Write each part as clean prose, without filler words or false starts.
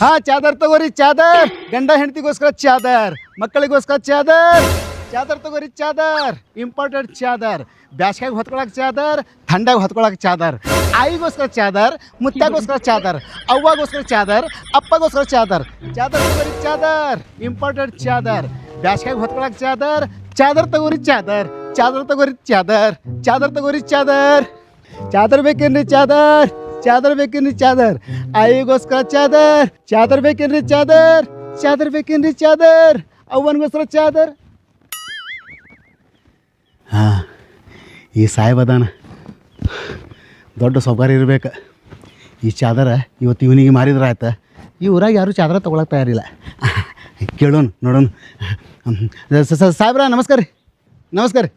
ಹಾ ಚಾದರ್ ತಗೋರಿ ಚಾದರ್ ಗಂಡ ಹೆಂಡತಿಗೋಸ್ಕರ ಚಾದರ್ ಮಕ್ಕಳಿಗೋಸ್ಕರ ಚಾದರ್ ಚಾದರ್ ತಗೋರಿ ಚಾದರ್ ಇಂಪಾರ್ಟೆಂಟ್ ಚಾದರ್ ಬ್ಯಾಸ್ಗ್ಯಾಗ ಹೊತ್ಕೊಳಕ್ ಚಾದರ್ ಥಂಡಾಗ ಹೊತ್ಕೊಳಕ್ ಚಾದರ್ ಆಯಿಗೋಸ್ಕರ ಚಾದರ್ ಮುತ್ಯಾಗೋಸ್ಕರ ಚಾದರ್ ಅವ್ವಗೋಸ್ಕರ ಚಾದರ್ ಅಪ್ಪಗೋಸ್ಕರ ಚಾದರ್ ಚಾದರ್ ತಗೋರಿ ಚಾದರ್ ಇಂಪಾರ್ಟೆಂಟ್ ಚಾದರ್ ಬ್ಯಾಸ್ಗ್ಯಾಗ ಹೊತ್ಕೊಳಕ್ ಚಾದರ್ ಚಾದರ್ ತಗೋರಿ ಚಾದರ್ ಚಾದರ್ ತಗೋರಿ ಚಾದರ್ ಚಾದರ್ ತಗೋರಿ ಚಾದರ್ ಚಾದರ್ ಬೇಕೇನ್ರಿ ಚಾದರ್ ಚಾದರ್ ಬೇಕೇನ್ರಿ ಚಾದರ್ ಆಯಿಗೋಸ್ಕರ ಚಾದರ್ ಚಾದರ್ ಬೇಕೇನ್ರಿ ಚಾದರ್ ಚಾದರ್ ಬೇಕೇನ್ರಿ ಚಾದರ್ ಅವ್ವನಿಗೋಸ್ಕರ ಚಾದರ್. ಹಾಂ ಈ ಸಾಹೇಬದಾನ ದೊಡ್ಡ ಸೊಬಾರಿ ಇರ್ಬೇಕು. ಈ ಚಾದರ ಇವತ್ತು ಇವನಿಗೆ ಮಾರಿದ್ರೆ ಆಯ್ತು. ಈ ಊರಾಗ ಯಾರೂ ಚಾದರ ತೊಗೊಳಕ್ಕೆ ತಯಾರಿಲ್ಲ. ಕೇಳೋಣ ನೋಡೋಣ. ಸಾಹೇಬ್ರ ನಮಸ್ಕಾರ ರೀ. ನಮಸ್ಕಾರ ರೀ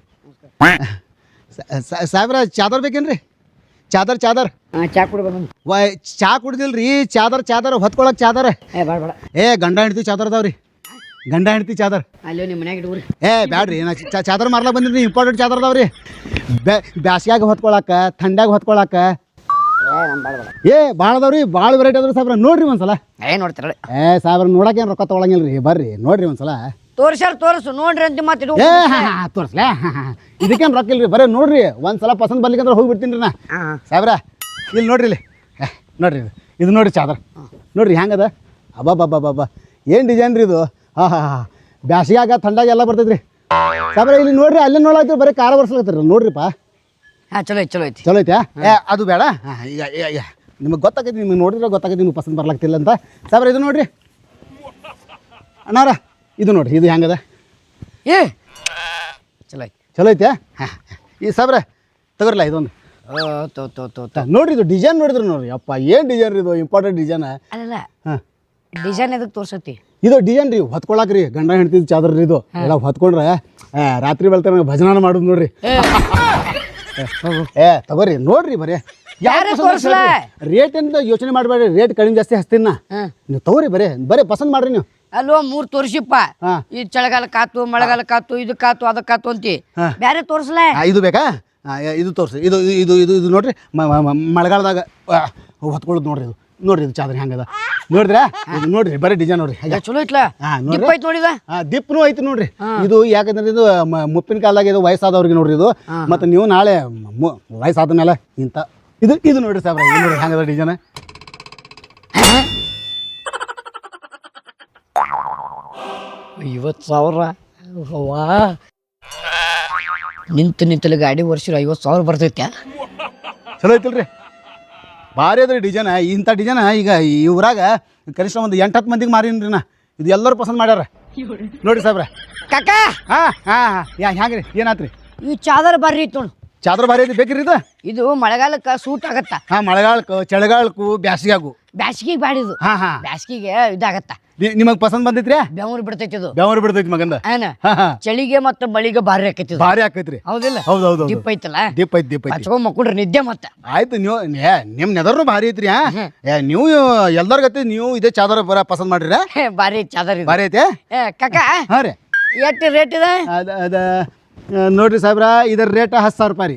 ಸಾಹೇಬ್ರ ಚಾದರ್ ಬೇಕೇನ್ರಿ? ಚಾದರ್ ಚಾದರ್ ಚಾ ಕುಡ್ಬೇಕು ಚಾ ಕುಡ್ದಿಲ್ರಿ. ಚಾದರ್ ಚಾದರ್ ಹೊತ್ಕೊಳಕ್ ಚಾದರ್. ಏ ಗಂಡ ಹೆಂಡ್ತಿ ಚಾದರ್ ಅದಾವ್ರಿ. ಗಂಡ ಹೆಂಡ್ತಿ ಚಾದರ್ ಅಲ್ಲೋ ನಿಮ್ಮ ಮನ್ಯಾಗ ಇಟ್ಕೊರಿ. ಬ್ಯಾಡ್ರಿ ನಾ ಚಾದರ್ ಮಾರ್ಲಾಕ್ ಬಂದಿರಿ. ಇಂಪಾರ್ಟೆಂಟ್ ಚಾದರ್ ಅದಾವ್ರಿ. ಬ್ಯಾಸ್ಗ್ಯಾಗ ಹೊತ್ಕೊಳಕ ಥಂಡ್ಯಾಗ ಹೊತ್ಕೊಳಕ ಭಾಳ ಅದಾವ್ರಿ. ಭಾಳ ವೆರೈಟಿ ಅದಾವ್ರಿ ಸಾಹೇಬ್ರ. ನೋಡ್ರಿ ಒಂದ್ಸಲ. ನೋಡ್ತಾರ ಸಾಹೇಬ್ರ ನೋಡಕ್ಕೆ ಏನು ರೊಕ್ಕ ತೊಗೊಳಂಗಿಲ್ರಿ. ಬರ್ರಿ ನೋಡ್ರಿ ಒಂದ್ಸಲ. ತೋರ್ಸು ನೋಡ್ರಿ ಅಂತ ಮತ್ತೆ ತೋರ್ಸ್ಲೇ ಇದಕ್ಕೇನು ರೊಕ್ಕ ಇಲ್ರಿ. ಬರೀ ನೋಡ್ರಿ ಒಂದ್ಸಲ ಪಸಂದ್ ಬರ್ಲಿಕ್ಕಂದ್ರೆ ಹೋಗ್ಬಿಡ್ತೀನಿ ರೀ ನಾ. ಸಾಹೇಬ್ರ ಇಲ್ಲಿ ನೋಡ್ರಿ. ಇಲ್ಲಿ ನೋಡ್ರಿ ಇದು ನೋಡ್ರಿ ಚಾದರ್ ನೋಡ್ರಿ ಹೆಂಗದ. ಅಬ್ಬಬ್ಬಬ್ಬಬ್ಬ ಏನು ಡಿಸೈನ್ ರೀ ಇದು. ಹಾಂ ಬ್ಯಾಸಿಗಾಗ ಥಂಡಾಗ ಎಲ್ಲ ಬರ್ತೈತ್ರಿ ಸಾಹೇಬ್ರ. ಇಲ್ಲಿ ನೋಡ್ರಿ ಅಲ್ಲೇ ನೋಡಾಕ್ತೀವಿ. ಬರೀ ಕಾರ ಬರ್ಸ್ಲತ್ತೀರಿ ನೋಡ್ರಿಪ್ಪ. ಚಲೋ ಐತಿ ಚಲೋ ಐತಿ ಚಲೋ ಐತೆ. ಅದು ಬೇಡ. ಈಗ ನಿಮಗೆ ಗೊತ್ತಾಗೈತಿ. ನಿಮಗೆ ನೋಡಿದ್ರೆ ಗೊತ್ತಾಗೈತಿ ನಿಮ್ಗೆ ಪಸಂದ್ ಬರ್ಲಾಗ್ತಿಲ್ಲ ಅಂತ. ಸಾಹೇಬ್ರ ಇದು ನೋಡ್ರಿ. ಅಣ್ಣಾರ ಇದು ನೋಡ್ರಿ. ಇದು ಹೆಂಗದ. ಚಲೋ ಐತಿ ಚಲೋ ಐತೆ. ಹಾಂ ಈ ಸಾಹೇಬ್ರ ತಗೋರಲ್ಲ ಇದೊಂದು ನೋಡ್ರಿ. ಇದು ಡಿಸೈನ್ ನೋಡಿದ್ರು ನೋಡ್ರಿ. ಅಪ್ಪ ಏನು ಡಿಸೈನ್ ರೀ ಇದು. ಇಂಪಾರ್ಟೆಂಟ್ ಡಿಸೈನ್ ಅಲ್ಲ. ಹಾಂ ಡಿಸೈನ್ ಎದಕ್ಕೆ ತೋರ್ಸತಿ? ಇದು ಡಿಸೈನ್ ರೀ ಹೊತ್ಕೊಳಕ್ ರೀ. ಗಂಡ ಹೆಂಡ್ತಿದ್ ಚಾದರ್ ರೀ ಇದು. ಎಲ್ಲ ಹೊತ್ಕೊಂಡ್ರೆ ರಾತ್ರಿ ಬೆಳ್ತಾನೆ ಭಜನ ಮಾಡೋದು ನೋಡ್ರಿ. ತಗೋರಿ ನೋಡ್ರಿ. ಬರೀ ರೇಟ್ ಅಂತ ಯೋಚನೆ ಮಾಡಬೇಡ್ರಿ. ರೇಟ್ ಕಡಿಮೆ ಜಾಸ್ತಿ ಹಚ್ತೀನಿ ನಾ. ನೀವು ತಗೋರಿ. ಬರೀ ಪಸಂದ್ ಮಾಡ್ರಿ ನೀವು. ಅಲ್ವ 3 ತೋರ್ಸಿಪ್ಪ. ಈ ಚಳಿಗಾಲಕ್ಕಾತು ಮಳೆಗಾಲಕ್ಕಾತು ಇದಕ್ಕಾತು ಅದಕ್ಕಾತು ಅಂತಿ. ಬ್ಯಾರೆ ತೋರ್ಸ್ಲಾ? ಇದು ಬೇಕಾ? ಇದು ತೋರ್ಸಿ. ಇದು ಇದು ಇದು ಇದು ನೋಡ್ರಿ. ಮಳೆಗಾಲದಾಗ ಹೊತ್ಕೊಳ್ಳೋದು ನೋಡ್ರಿ. ಇದು ನೋಡ್ರಿ ಇದು ಚಾದರ್ ಹೆಂಗದ ನೋಡಿದ್ರೆ. ಇದು ನೋಡ್ರಿ ಬರೀ ಡಿಸೈನ್ ನೋಡ್ರಿ. ಚಲೋ ಐತ್ಲಾ. ನೋಡಿದ ದಿಪ್ನು ಐತಿ ನೋಡ್ರಿ. ಇದು ಯಾಕಂದ್ರೆ ಇದು ಮುಪ್ಪಿನ ಕಾಲದಾಗ ಇದು ವಯಸ್ಸಾದವ್ರಿಗೆ ನೋಡ್ರಿ ಇದು. ಮತ್ತು ನೀವು ನಾಳೆ ವಯಸ್ಸಾದ ಮೇಲೆ ಇಂಥ ಇದು ಇದು ನೋಡ್ರಿ ಸಾಹೇಬ್ರ. ಇದು ನೋಡ್ರಿ ಹೆಂಗದ ಡಿಸೈನ್. 50,000 ವಾ. ನಿಂತಲ್ಲಿ ಗಾಡಿ ವರ್ಷ 50,000 ಬರ್ತೈತ್ಯಾ? ಚಲೋ ಐತಿಲ್ರಿ. ಭಾರಿ ಅದ್ರಿ ಡಿಸೈನ್. ಇಂಥ ಡಿಸೈನ್ ಈಗ ಈ ಊರಾಗ ಕನಿಷ್ಠ ಒಂದು 8-10 ಮಂದಿಗೆ ಮಾರೀನ್ರಿ ನಾ. ಇದು ಎಲ್ಲರೂ ಪಸಂದ್ ಮಾಡ್ಯಾರ ನೋಡ್ರಿ ಸಾಹೇಬ್ರ. ಕಾಕ ಹ್ಯಾಂಗ್ರಿ ಏನಾತ್ರಿ? ಈ ಚಾದರ್ ಬರ್ರಿ ಐತಿ ನೋಡು. ಚಾದರ್ ಭಾರಿ ಐತಿ ಬೇಕ್ರಿ ಇದು. ಇದು ಮಳೆಗಾಲಕ್ಕೆ ಸೂಟ್ ಆಗತ್ತ. ಮಳೆಗಾಲಕ್ಕೂ ಚಳಿಗಾಲಕ್ಕೂ ಬ್ಯಾಸಿಗಾಗು. ಬ್ಯಾಸಿಗೆ ಬಾಡಿದು. ಬ್ಯಾಸಿಗೆ ಇದಾಗತ್ತ. ನಿಮಗ್ ಪಸಂದ್ ಬಂದೈತ್ರಿ? ಬೆವರು ಬಿಡ್ತೈತಿ ಇದು. ಬೆವರು ಬಿಡ್ತೈತಿ ಮಗಂದ. ಚಳಿಗೆ ಮತ್ತು ಮಳಿಗೆ ಭಾರಿ ಆಕೈತಿ. ಭಾರಿ ಆಕೈತ್ರಿ. ಹೌದಿಲ್ಲ? ಹೌದೌದು. ದಿಪ್ ಐತಲ್ಲ. ದಿಪ್ ಐತಿ ದಿಪ್ ಐತಿ. ಹಚ್ಕೊಂಡ್ ಮಕ್ಕೊಂಡ್ರಿ ನಿದ್ದೆ ಮತ್ತೆ ಆಯ್ತು. ನೀವು ನಿಮ್ ನೆದರ್ನು ಭಾರಿ ಐತ್ರಿ. ನೀವು ಎಲ್ಲರ ಗತಿ ನೀವು ಇದೇ ಚಾದರ್ ಬರ ಪಸಂದ್ ಮಾಡ್ರಿ. ಭಾರಿ ಚಾದರ್ ಭಾರಿ ಐತೆ ಕಾಕ. ಹಾ ರೀ. ಎಷ್ಟು ರೇಟ್ ಇದೆ? ಅದ ನೋಡ್ರಿ ಸಾಹೇಬ್ರ ಇದರ ರೇಟ್ 10,000 ರೂಪಾಯಿ ರೀ.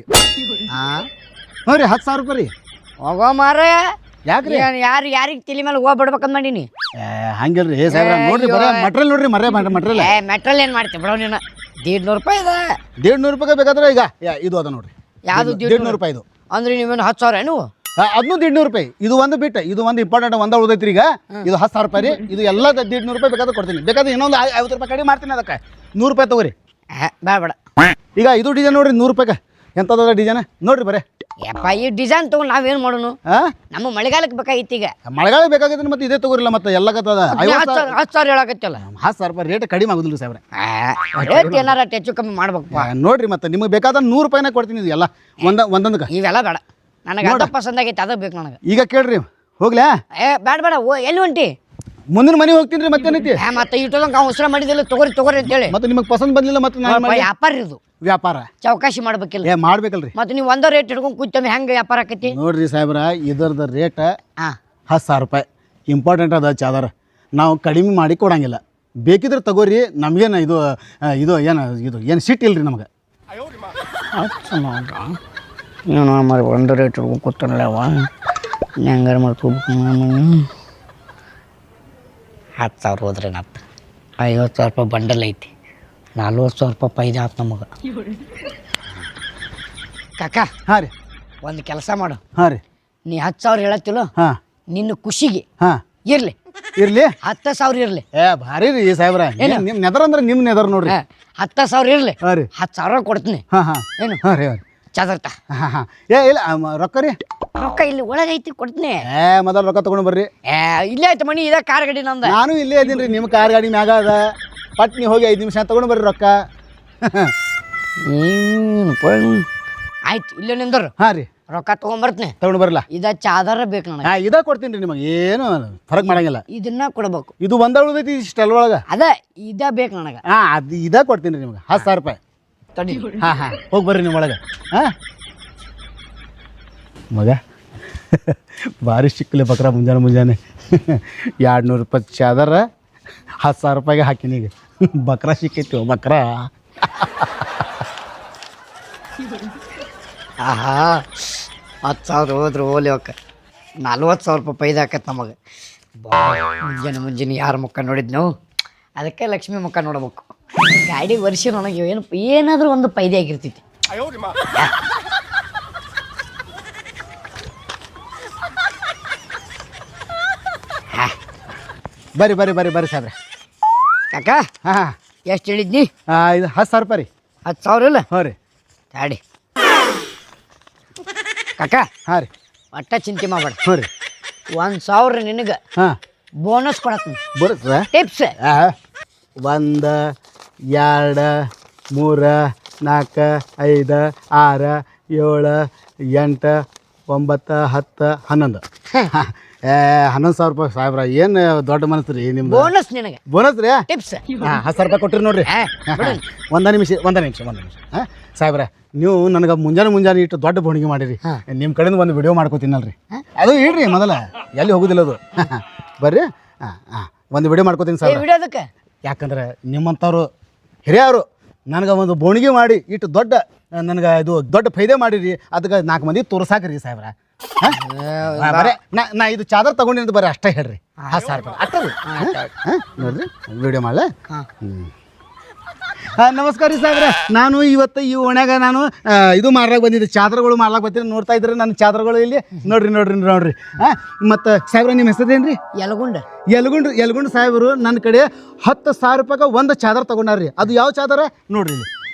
ಹ್ಞೂ ರೀ 10,000 ರೂಪಾಯಿ ರೀ. ಹೋಗೋ ಮಾರ. ಯಾಕ್ರಿ? ಯಾರಿಗೆ ತಲೆ ಮೇಲೆ ಹೋಗ್ಬಿಡ್ಬೇಕಂತ ಮಾಡೀನಿ. ಹಂಗಿಲ್ರಿ ಸಾಹೇಬ್ರ. ನೋಡ್ರಿ ಬರ ಮಟ್ರಿಯಲ್ ನೋಡ್ರಿ. ಮಟ್ರಿಯಲ್ ಮೆಟ್ರಲ್ ಏನ್ ಮಾಡ್ತೀವಿ ಬಿಡೋ ನೀನು. 150 ರೂಪಾಯಿ ಇದೆ. 150 ರೂಪಾಯಿ ಬೇಕಾದ್ರೆ ಈಗ ಇದು ಅದ ನೋಡ್ರಿ. ಯಾವ್ದು 150 ರೂಪಾಯಿ ಇದು? ಅಂದ್ರೆ ನೀವೇನು 10,000 ಏನು? ಅದನ್ನೂ 150 ರೂಪಾಯಿ. ಇದು ಒಂದು ಬಿಟ್ಟು ಇದು ಒಂದು ಇಂಪಾರ್ಟೆಂಟ್ ಒಂದ ಉಳ್ದೈತ್ರಿ. ಈಗ ಇದು 10,000 ರೂಪಾಯಿ ರೀ. ಇದು ಎಲ್ಲ 150 ರೂಪಾಯಿ ಬೇಕಾದ್ರೆ ಕೊಡ್ತೀನಿ. ಬೇಕಾದ್ರೆ ಇನ್ನೊಂದು 50 ರೂಪಾಯಿ ಕಡಿಮೆ ಮಾಡ್ತೀನಿ. ಅದಕ್ಕೆ 100 ರೂಪಾಯಿ ತಗೋರಿ. ಬೇಡ. ಈಗ ಇದು ಡಿಸೈನ್ ನೋಡ್ರಿ 100 ರೂಪಾಯಿಗೆ. ಎಂಥದ ಡಿಸೈನ್ ನೋಡ್ರಿ ಬರೀ. ಯಪ್ಪ ಈ ಡಿಸೈನ್ ತಗೊಂಡು ನಾವೇನು ಮಾಡೋಣ? ನಮ್ಮ ಮಳೆಗಾಲಕ್ಕೆ ಬೇಕಾಗಿತ್ತು. ಈಗ ಮಳೆಗಾಲ ಬೇಕಾಗಿತ್ತು. ಮತ್ತೆ ಇದೇ ತಗೋರಿಲ್ಲ. ಮತ್ತೆ ಎಲ್ಲ ಕತ್ತದ 10,000 ಹೇಳಕತ್ತಲ್ಲ. 10,000 ರೂಪಾಯಿ ರೇಟ್ ಕಡಿಮೆ ಆಗುದಿಲ್ಲ ಸಾಹೇಬ್ರೆ. ರೇಟ್ ಏನಾರ ಹೆಚ್ಚು ಕಮ್ಮಿ ಮಾಡ್ಬೇಕಪ್ಪ. ನೋಡ್ರಿ ಮತ್ತೆ ನಿಮಗೆ ಬೇಕಾದ 100 ರೂಪಾಯಿನೇ ಕೊಡ್ತೀನಿ. ಇದು ಎಲ್ಲ ಒಂದೊಂದಕ್ಕೆ. ಇವೆಲ್ಲ ಬೇಡ ನನಗೆ. ಅದ ಪಸಂದ್ ಆಗೈತೆ ಅದ ಬೇಕು ನನಗೆ. ಈಗ ಕೇಳ್ರಿ ಹೋಗ್ಲಾ? ಬೇಡ ಎಲ್ಲಿ ಹೊಂಟಿ? ಮುಂದಿನ ಮನೆ ಹೋಗ್ತೀನಿ ರೀ. ಮತ್ತೇನೈತಿ? ಮತ್ತೆ ಇಟ್ಟೋದಂಗೆ ನಾವು ಉಸಿರ ಮಾಡಿದಿಲ್ಲ. ತಗೋರಿ ಅಂತೇಳಿ ಮತ್ತೆ ನಿಮಗೆ ಪಸಂದ್ ಬಂದಿಲ್ಲ. ಮತ್ತೆ ವ್ಯಾಪಾರ ಇದು. ವ್ಯಾಪಾರ ಚೌಕಾಶಿ ಮಾಡ್ಬೇಕಿಲ್ಲ. ಮಾಡ್ಬೇಕಲ್ರಿ. ಮತ್ತೆ ನೀವು ಒಂದ ರೇಟ್ ಹಿಡ್ಕೊಂಡು ಕೂತಂದ್ರೆ ಹೆಂಗೆ ವ್ಯಾಪಾರ ಆಕೈತಿ? ನೋಡ್ರಿ ಸಾಹೇಬ್ರ ಇದರದ ರೇಟ್ 10,000 ರೂಪಾಯಿ. ಇಂಪಾರ್ಟೆಂಟ್ ಅದ ಚಾದರ್. ನಾವು ಕಡಿಮೆ ಮಾಡಿ ಕೊಡಂಗಿಲ್ಲ. ಬೇಕಿದ್ರೆ ತಗೋರಿ. ನಮಗೇನು ಇದು ಇದು ಏನು ಸಿಟ್ ಇಲ್ರಿ ನಮಗೆ. ಏನು ಮಾಡಿ ಒಂದು ರೇಟ್ ಹಿಡ್ಕೊಂಡು ಕೂತಾನಲ್ಲ ಅವ. ಹೆಂಗಾರ ಮಾಡ್ಕೋಬೇಕು. 10,000 ಹೋದ್ರೆ ನತ್ತು 50,000 ರೂಪಾಯಿ ಬಂಡಲ್ ಐತಿ 40,000 ರೂಪಾಯಿ ಪೈದೆ ಆತು ನಮಗೆ. ಕಾಕ ಹಾಂ ರೀ ಒಂದು ಕೆಲಸ ಮಾಡು. ಹಾಂ ರೀ ನೀ 10,000 ಹೇಳತ್ತಿಲ್ಲ, ಹಾಂ ನಿನ್ನ ಖುಷಿಗೆ ಹಾಂ ಇರ್ಲಿ ಇರ್ಲಿ. 10,000 ಇರ್ಲಿ. ಭಾರಿ ರೀ ಸಾಹೇಬ್ರ, ನಿಮ್ಮ ನೆದರ್ ಅಂದ್ರೆ ನಿಮ್ಮ ನೆದರ್ ನೋಡ್ರಿ. 10,000 ಇರ್ಲಿ. ಹಾಂ ರೀ 10,000 ಕೊಡ್ತೀನಿ. ಹಾಂ ಹಾಂ ಏನು ಹಾಂ ರೀ ಚಾದರ್ತ ಹಾಂ ಹಾಂ ಇಲ್ಲ ರೊಕ್ಕ ರೀ ರೊಕ್ಕ ಇಲ್ಲಿ ಒಳಗೈತಿ ಕೊಡ್ತೀನಿ. ಮೊದಲು ರೊಕ್ಕ ತೊಗೊಂಡು ಬರ್ರಿ. ಇಲ್ಲೇ ಆಯ್ತು ಮನಿ ಇದ ಕಾರ್ ಗಾಡಿ ನಂದ. ನಾನು ಇಲ್ಲೇ ಇದೀನಿ ರೀ, ನಿಮ್ಮ ಕಾರ್ ಗಾಡಿ ಮ್ಯಾಗ ಅದ. ಪಟ್ನಿ ಹೋಗಿ 5 ನಿಮಿಷ ತೊಗೊಂಡು ಬರ್ರಿ ರೊಕ್ಕ. ಆಯ್ತು ಇಲ್ಲೇ ನಿಂದರು. ಹಾಂ ರೀ ರೊಕ್ಕ ತೊಗೊಂಬರ್ತೀನಿ. ತೊಗೊಂಡು ಬರಲ್ಲ. ಇದ ಚಾದರ ಬೇಕು ನನಗೆ. ಇದ ಕೊಡ್ತೀನಿ ರೀ ನಿಮಗೆ, ಏನು ಫರಕ್ ಮಾಡಂಗಿಲ್ಲ. ಇದನ್ನ ಕೊಡ್ಬೇಕು. ಇದು ಒಂದ ಉಳ್ದೈತಿ ಇಷ್ಟಲ್ ಒಳಗೆ. ಅದ ಇದ ಬೇಕು ನನಗೆ. ಅದು ಇದ ಕೊಡ್ತೀನಿ ರೀ ನಿಮ್ಗೆ 10,000 ರೂಪಾಯಿ. ತಡಿ. ಹಾಂ ಹಾಂ ಹೋಗಿ ಬರ್ರಿ ನಿಮ್ಮ ಒಳಗೆ. ಹಾಂ ಮಗ ಭಾರಿ ಸಿಕ್ಕಲಿ ಬಕ್ರ ಮುಂಜಾನೆ 200 ರೂಪಾಯಿ ಚಾದರ 10,000 ರೂಪಾಯಿಗೆ ಹಾಕಿನಿ. ಈಗ ಬಕ್ರ ಸಿಕ್ಕೈತಿ ಬಕ್ರ. ಆಹಾ 10,000 ಹೋದ್ರು ಓಲಿ ಅವಕ್ಕೆ 40,000 ರೂಪಾಯಿ ಪೈದ ಹಾಕತ್ ನಮಗೆ. ಮುಂಜಾನೆ ಯಾರ ಮುಖ ನೋಡಿದ್ ನಾವು, ಅದಕ್ಕೆ ಲಕ್ಷ್ಮಿ ಮುಖ ನೋಡ್ಬೇಕು. ಗಾಡಿ ವರ್ಷ ನನಗೆ ಏನಾದರೂ ಒಂದು ಪೈದೆ ಆಗಿರ್ತೈತಿ. ಬರ್ರಿ ಬರ್ರಿ ಬರ್ರಿ ಬರ್ರಿ ಸಾಬ್ರೆ. ಕಾಕ ಹಾಂ ಎಷ್ಟು ಹೇಳಿದ್ನಿ? ಇದು 10,000 ರೂಪಾಯಿ ರೀ. 10,000 ಇಲ್ಲ? ಹ್ಞೂ ರೀ. ಗಾಡಿ ಕಾಕ ಹಾಂ ರೀ ಒಟ್ಟ ಚಿಂತೆ ಮಾಡಬೇಡ. ಹ್ಞೂ ರೀ 1,000 ನಿನಗೆ ಹಾಂ ಬೋನಸ್ ಕೊಡತ್ತೀನಿ. ಬರುತ್ತೆ ಟಿಪ್ಸ್ 1 2 3 4 5 6 7 8 9 10 11. 11,000 ರೂಪಾಯಿ ಸಾಹೇಬ್ರ, ಏನು ದೊಡ್ಡ ಮನಸ್ಸು ರೀ ನಿಮ್ದು. ಬೋನಸ್ ನಿನಗೆ ಬೋನಸ್ ರೀ. ಟಿಪ್ಸ್ 10,000 ರೂಪಾಯಿ ಕೊಟ್ಟಿರಿ ನೋಡ್ರಿ. ಒಂದ ನಿಮಿಷ ಹಾಂ ಸಾಹೇಬ್ರ, ನೀವು ನನಗೆ ಮುಂಜಾನೆ ಇಟ್ಟು ದೊಡ್ಡ ಬೋಣಿಗೆ ಮಾಡಿರಿ. ನಿಮ್ಮ ಕಡೆಯಿಂದ ಒಂದು ವಿಡಿಯೋ ಮಾಡ್ಕೋತೀನಲ್ರಿ, ಅದು ಇಡ್ರಿ ಮೊದಲ, ಎಲ್ಲಿ ಹೋಗುದಿಲ್ಲ ಅದು. ಬರ್ರಿ ಒಂದು ವಿಡಿಯೋ ಮಾಡ್ಕೋತೀನಿ ಸಾಹೇಬ್ರ. ವಿಡಿಯೋದಕ್ಕೆ ಯಾಕಂದ್ರೆ ನಿಮ್ಮಂಥವ್ರು ಹಿರಿಯರು ನನಗೆ ಒಂದು ಬೋಣಿಗೆ ಮಾಡಿ ಇಟ್ಟು ದೊಡ್ಡ ನನಗೆ ಇದು ದೊಡ್ಡ ಫೈದೆ ಮಾಡಿರಿ. ಅದಕ್ಕೆ 4 ಮಂದಿ ತೋರ್ಸಾಕ್ರಿ ಸಾಹೇಬ್ರ. ಬರೇ ನಾ ಇದು ಚಾದರ್ ತಗೊಂಡಿದ್ದು ಬರೀ ಅಷ್ಟೇ ಹೇಳ್ರಿ. 10,000 ರೂಪಾಯಿ ಅಷ್ಟದು. ನೋಡ್ರಿ ವಿಡಿಯೋ ಮಾಡಲ. ನಮಸ್ಕಾರ ರೀ ಸಾಹೇಬ್ರ, ನಾನು ಇವತ್ತು ಈ ಓಣ್ಯಾಗ ನಾನು ಇದು ಮಾರ್ಲಾಕ ಬಂದಿದ್ದೆ, ಚಾದರಗಳು ಮಾರ್ಲಾಕ ಬರ್ತೀನಿ. ನೋಡ್ತಾ ಇದ್ರೆ ನನ್ನ ಚಾದರಗಳು ಇಲ್ಲಿ ನೋಡ್ರಿ. ಮತ್ತು ಸಾಹೇಬ್ರ ನಿಮ್ಮ ಹೆಸರೇನು ರೀ? ಯಲಗುಂಡ್ ಸಾಹೇಬರು ನನ್ನ ಕಡೆ 10,000 ರೂಪಾಯಿಗೆ ಒಂದು ಚಾದರ್ ತಗೊಂಡಾರ್ರಿ. ಅದು ಯಾವ ಚಾದರ ನೋಡ್ರಿ ಇಲ್ಲಿ.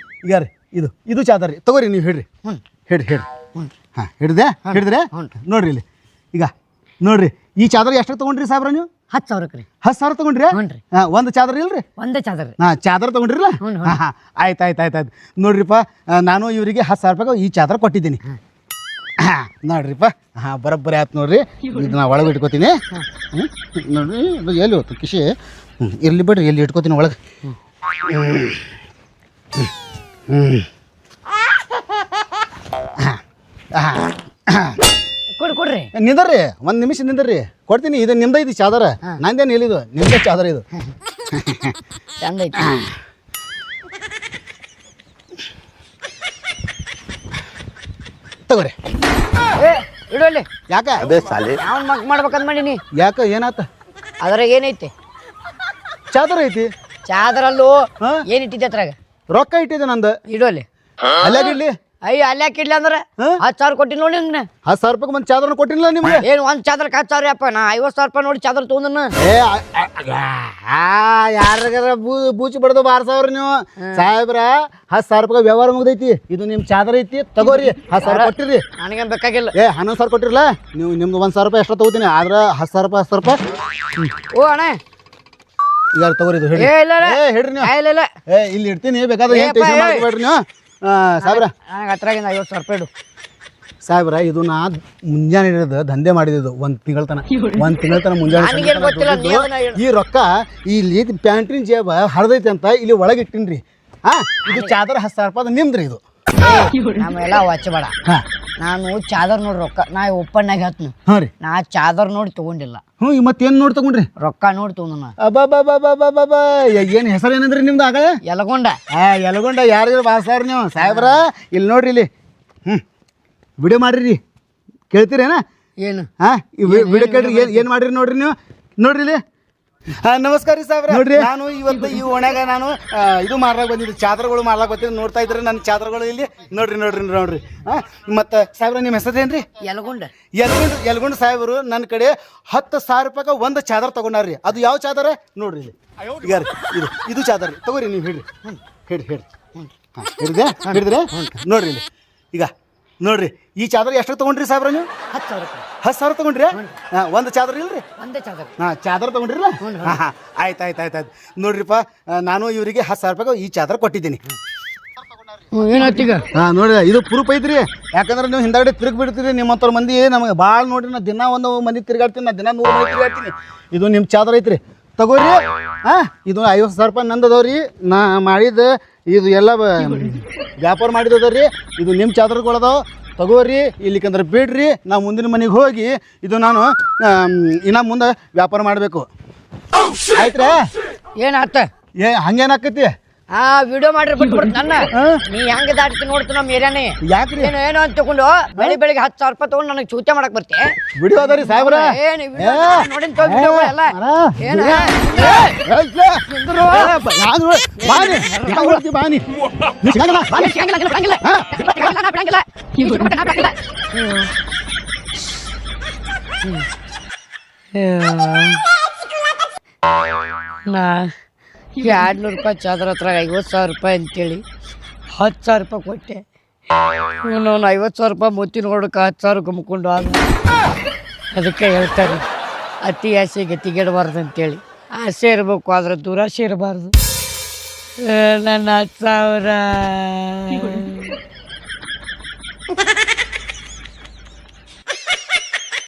ಈಗ ರೀ ಇದು ಚಾದರ್ ರೀ, ತಗೋರಿ ನೀವು ಹೇಳ್ರಿ. ಹೇಳ್ರಿ ಹಾಂ ಹಿಡಿದ್ರೆ ನೋಡ್ರಿ ಇಲ್ಲಿ. ಈಗ ನೋಡ್ರಿ ಈ ಚಾದರ್ ಎಷ್ಟು ತಗೊಂಡ್ರಿ ಸಾಹೇಬ್ರ ನೀವು? 10,000 ರೀ. 10,000 ತಗೊಂಡ್ರಿ? ಒಂದು ಚಾದರ್ ಇಲ್ರಿ? ಒಂದೇ ಚಾದರ್. ಚಾದರ್ ತಗೊಂಡ್ರಿಲ್ಲ? ಹಾಂ ಆಯ್ತು ನೋಡ್ರಿಪ್ಪ, ನಾನು ಇವರಿಗೆ 10,000 ರೂಪಾಯಿಗೆ ಈ ಚಾದರ್ ಕೊಟ್ಟಿದ್ದೀನಿ. ನೋಡ್ರಿಪ್ಪ, ಬರೋಬ್ಬರಿ ಆಯ್ತು ನೋಡ್ರಿ. ಇದು ನಾ ಒಳಗೆ ಇಟ್ಕೋತೀನಿ. ನೋಡ್ರಿ ಇದು ಎಲ್ಲಿ ಹೋಯ್ತು ಕಿಶಿ? ಇರ್ಲಿ ಬಿಡ್ರಿ, ಎಲ್ಲಿ ಇಟ್ಕೋತೀನಿ ಒಳಗೆ. ಕೊಡ್ರಿ ನಿಂದರ್ರಿ, 1 ನಿಮಿಷ ನಿಂದರ್ರಿ, ಕೊಡ್ತೀನಿ. ಇದು ನಿಮ್ದ ಇದು ಚಾದರ, ನಂದೇನು ಹೇಳಿದು ನಿಮ್ದೇ ಚಾದರ ಇದು. ಚಂದ ಐತಿ. ತಗೋರಿ ಇಡೋಲ್ಲಿ. ಯಾಕ ಯಾವನ್ ಮಕ್ ಮಾಡ್ಬೇಕಂತ ಮಾಡೀನಿ. ಯಾಕ ಏನಾತ? ಅದ್ರಾಗ ಏನೈತಿ? ಚಾದರ ಐತಿ. ಚಾದರಲ್ಲೂ ಏನ್ ಇಟ್ಟಿದ್ದೆ ಅದ್ರಾಗ? ರೊಕ್ಕ ಇಟ್ಟಿದೆ ನಂದು. ಇಡೋಲ್ಲಿ. ಅಲ್ಲಾಗಿಡ್ಲಿ. ಅಯ್ಯ ಅಲ್ಯಾಕ ಇಡ್ಲಿ ಅಂದ್ರೆ 10,000 ಕೊಟ್ಟಿನಿ ನೋಡಿ ನಿಮ್ಗೆ. 10,000 ರೂಪಾಯಿ ಒಂದು ಚಾದರ ಕೊಟ್ಟಿಲ್ಲ ನಿಮ್ಗೆ? ಏನು ಒಂದು ಚಾದರ್ಗೆ 10,000 ಅಪ್ಪ, ನಾ 50,000 ರೂಪಾಯಿ ನೋಡಿ ಚಾದರ್ ತೊಗೊಂಡನ. ಯಾರಿಗಾರ ಬೂಚಿ ಬಡ್ದು ಬಾರ್ಸವ್ರ ನೀವು ಸಾಹೇಬ್ರ. 10,000 ರೂಪಾಯಿ ವ್ಯವಹಾರ ಮುಗ್ದೈತಿ. ಇದು ನಿಮ್ ಚಾದರ ಐತಿ, ತಗೋರಿ. 10,000 ಕೊಟ್ಟಿರಿ. ನನಗೇನು ಬೇಕಾಗಿಲ್ಲ. 11,000 ಕೊಟ್ಟಿರಲ್ಲ ನೀವು. ನಿಮ್ದು 1,000 ರೂಪಾಯಿ ಎಷ್ಟೋ ತಗೋತೀನಿ, ಆದ್ರೆ 10,000 ರೂಪಾಯಿ 10,000 ರೂಪಾಯಿ. ಓ ಅಣ್ಣ ಈಗ ತಗೋರಿ ಇದು ಹೇಳಿ. ಹೇಳ್ರಿ ನೀವು. ಇಲ್ಲ ಇಲ್ಲಿ ಇಡ್ತೀನಿ, ಬೇಕಾದ್ರೆ ಏನು ಟೆನ್ಷನ್ ಮಾಡ್ಕೊಬೇಡ್ರಿ ನೀವು ಸಾಹೇಬ್ರ. ನನಗೆ ಹತ್ರಾಗಿಂದ 50,000 ರೂಪಾಯಿ ಇಡು ಸಾಹೇಬ್ರ. ಇದು ನಾ ಮುಂಜಾನೆ ಹಿಡಿದು ದಂಧೆ ಮಾಡಿದ್ದು ಒಂದು ತಿಂಗಳ ತನ ಮುಂಜಾನೆ. ಈ ರೊಕ್ಕ ಇಲ್ಲಿ ಪ್ಯಾಂಟ್ರಿನ ಜೇಬ ಹರಿದೈತಿ ಅಂತ ಇಲ್ಲಿ ಒಳಗೆ ಇಟ್ಟಿನ್ರಿ. ಇದು ಚಾದರ್ 10,000 ರೂಪಾಯಿ ನಿಮ್ದ್ರಿ. ಇದು ನಮ್ಮೆಲ್ಲ ಹಚ್ಚಬೇಡ. ನಾನು ಚಾದರ್ ನೋಡಿ ರೊಕ್ಕ ನಾ ಓಪನ್ನಾಗ ಹೇಳ್ತೀನಿ. ಹಾಂ ರೀ, ನಾ ಚಾದರ್ ನೋಡಿ ತಗೊಂಡಿಲ್ಲ. ಮತ್ತೇನು ನೋಡಿ ತಗೊಂಡ್ರಿ? ರೊಕ್ಕ ನೋಡಿ ತಗೊಂಡ. ಏನು ಹೆಸರು ಏನಂದ್ರಿ ನಿಮ್ದು? ಆಗ ಯಲಗೊಂಡ. ಯಾರು ಬಾಸಾರ ನೀವು ಸಾಹೇಬ್ರ? ಇಲ್ಲಿ ನೋಡ್ರಿ ಇಲ್ಲಿ. ವಿಡಿಯೋ ಮಾಡ್ರಿ, ಕೇಳ್ತೀರೇನ? ಏನು ವಿಡಿಯೋ ಕೇಳ್ರಿ. ಏನು ಮಾಡಿರಿ ನೋಡ್ರಿ ನೀವು. ನೋಡ್ರಿ ಇಲ್ಲಿ ನಮಸ್ಕಾರ ರೀ ಸಾಹೇಬ್ರ. ನೋಡ್ರಿ ನಾನು ಇವತ್ತು ಈ ಓಣ್ಯಾಗ ನಾನು ಇದು ಮಾರ್ಲಾಕ್ ಬಂದಿದ್ದು, ಚಾದರ್ಗಳು ಮಾರ್ಲಾಕ್ ಬರ್ತೀನಿ. ನೋಡ್ತಾ ಇದ್ರೆ ನನ್ನ ಚಾದರ್ಗಳು ಇಲ್ಲಿ ನೋಡ್ರಿ. ಮತ್ತು ಸಾಹೇಬ್ರ ನಿಮ್ಮ ಹೆಸರೇನ್ರಿ? ಯಲಗುಂಡ್ ಸಾಹೇಬರು ನನ್ನ ಕಡೆ 10,000 ರೂಪಾಯಿಗೆ ಒಂದು ಚಾದರ್ ತಗೊಂಡಾರ್ರಿ. ಅದು ಯಾವ ಚಾದರ ನೋಡ್ರಿ ಇಲ್ಲಿ ಈಗ ಇದು ಚಾದರ್ ತಗೋರಿ. ನೀವು ಹೇಳ್ರಿ ಹಿಡಿದ್ರೆ ನೋಡ್ರಿ ಇಲ್ಲಿ ಈಗ ನೋಡ್ರಿ. ಈ ಚಾದರ್ ಎಷ್ಟು ತಗೊಂಡ್ರಿ ಸಾಹೇಬ್ರ ನೀವು? 10,000 ತಗೊಂಡ್ರಿ. ಒಂದು ಚಾದರ್ ಇಲ್ರಿ? ಚಾದರ್ ತಗೊಂಡ್ರಿಲ್ಲ? ಆಯ್ತು ನೋಡ್ರಿಪ್ಪ, ನಾನು ಇವರಿಗೆ 10,000 ರೂಪಾಯಿಗೆ ಈ ಚಾದರ್ ಕೊಟ್ಟಿದ್ದೀನಿ. ಏನಾಯ್ತೀಗ? ನೋಡ್ರಿ ಇದು ಪ್ರೂಫ್ ಐತ್ರಿ. ಯಾಕಂದ್ರೆ ನೀವು ಹಿಂದಾಗಡೆ ತಿರುಗಿ ಬಿಡ್ತೀರಿ. ನಿಮ್ಮಂಥವ್ರ ಮಂದಿ ನಮಗೆ ಭಾಳ ನೋಡ್ರಿ. ನಾ ದಿನ ಒಂದು ಮಂದಿ ತಿರುಗಾಡ್ತೀನಿ, ನಾ ದಿನ 100 ಮಂದಿ ತಿರುಗಾಡ್ತೀನಿ. ಇದು ನಿಮ್ಮ ಚಾದರ್ ಐತ್ರಿ, ತಗೋರಿ. ಇದು 50,000 ರೂಪಾಯಿ ನಂದದವ್ರಿ. ನಾ ಮಾಡಿದ ಇದು ಎಲ್ಲ ವ್ಯಾಪಾರ ಮಾಡಿದದ್ರಿ. ಇದು ನಿಮ್ಮ ಚಾದರ್ಗಳದಾವ, ತಗೋರಿ. ಇಲ್ಲಿಕಂದ್ರೆ ಬಿಡ್ರಿ. ನಾ ಮುಂದಿನ ಮನೆಗೆ ಹೋಗಿ ಇದು ನಾನು ಇನ್ನ ಮುಂದೆ ವ್ಯಾಪಾರ ಮಾಡಬೇಕು. ಆಯ್ತ್ರಾ? ಏನಾತ? ಹಂಗೇನಾಕತಿ? ವಿಡಿಯೋ ಮಾಡ್ರಿ ಬಿಟ್ಬಿಡ್ತು ನನ್ನ. ನೀ ಹೆಂಗ ದಾಟ್ತಿ ನೋಡ್ತು ನಮ್ಮ ಏರಿಯಾನೇ. ಯಾಕ್ರಿ? ಏನೋ ಅಂತ ತಗೊಂಡು ಬೆಳಿಗ್ಗೆ 10,000 ರೂಪಾಯಿ ತಗೊಂಡು ನನಗೆ ಚೂತೆ ಮಾಡಕ್ ಬರ್ತಿ? ವಿಡಿಯೋ ಅದರಿ ಸಾಹೇಬ್ರ. ನೋಡಿನ ವಿಡಿಯೋಗಳೆಲ್ಲ ಏನು ನಾ 200 ರೂಪಾಯಿ ಚಾದರ ಹತ್ರ 50,000 ರೂಪಾಯಿ ಅಂತೇಳಿ 10,000 ರೂಪಾಯಿ ಕೊಟ್ಟೆ. ಇವನು 50,000 ರೂಪಾಯಿ ಮುತ್ತಿ ನೋಡಕ್ಕೆ 10,000 ಗುಮ್ಕೊಂಡು ಆದ. ಅದಕ್ಕೆ ಹೇಳ್ತಾರೆ ಅತಿ ಆಸೆ ಗತಿಗೆಡಬಾರ್ದು ಅಂತೇಳಿ. ಆಸೆ ಇರಬೇಕು, ಆದ್ರೆ ದುರಾಸೆ ಇರಬಾರ್ದು. ನನ್ನ 10,000